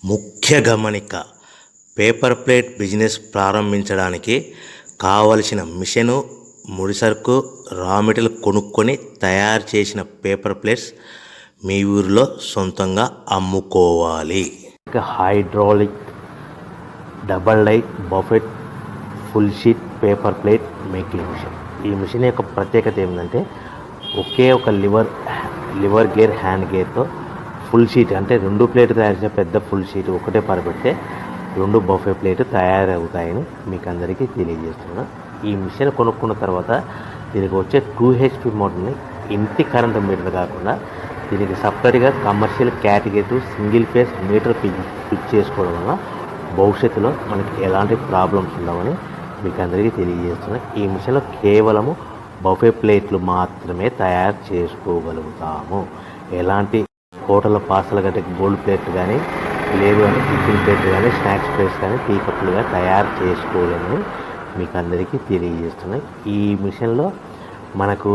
ముఖ్య గమనిక: paper plate business ప్రారంభించడానికి కావలసిన మిషను, ముడిసరుకు, రా మెటీరియల్ కొనుక్కొని తయారు చేసిన పేపర్ ప్లేట్స్ మీ ఊరిలో సొంతంగా అమ్ముకోవాలి. Hydraulic double die buffet full sheet paper plate making machine. ఈ మిషన్ యొక్క ప్రత్యేకత ఏంటంటే ఒకే ఒక లివర్ గేర్, హ్యాండ్ గేర్తో ఫుల్ షీట్ అంటే 2 ప్లేట్ తయారు చేసే పెద్ద ఫుల్ షీట్ ఒకటే పరబెడితే 2 బఫే ప్లేట్ తయారవుతాయని మీకు అందరికీ తెలియజేస్తున్నాను. ఈ మిషన్ కొనుక్కున్న తర్వాత దీనికి వచ్చే 2 HP మోటార్ని ఇంటి కరెంటు మీటర్ కాకుండా దీనికి సపరేట్గా commercial category single phase metre fit చేసుకోవడం వల్ల భవిష్యత్తులో మనకి ఎలాంటి ప్రాబ్లమ్స్ ఉండవని మీకు అందరికీ తెలియజేస్తున్నాను. ఈ మిషన్లో కేవలము బఫే ప్లేట్లు మాత్రమే తయారు చేసుకోగలుగుతాము. ఎలాంటి హోటల్ పార్సల్ గట్టే గోల్డ్ ప్లేట్ కానీ, లేదు అంటే టిఫిన్ ప్లేట్ కానీ, స్నాక్స్ ప్లేట్స్ కానీ, టీ కప్పులుగా తయారు చేసుకోలేమని మీకు అందరికీ తెలియజేస్తున్నాయి. ఈ మిషన్లో మనకు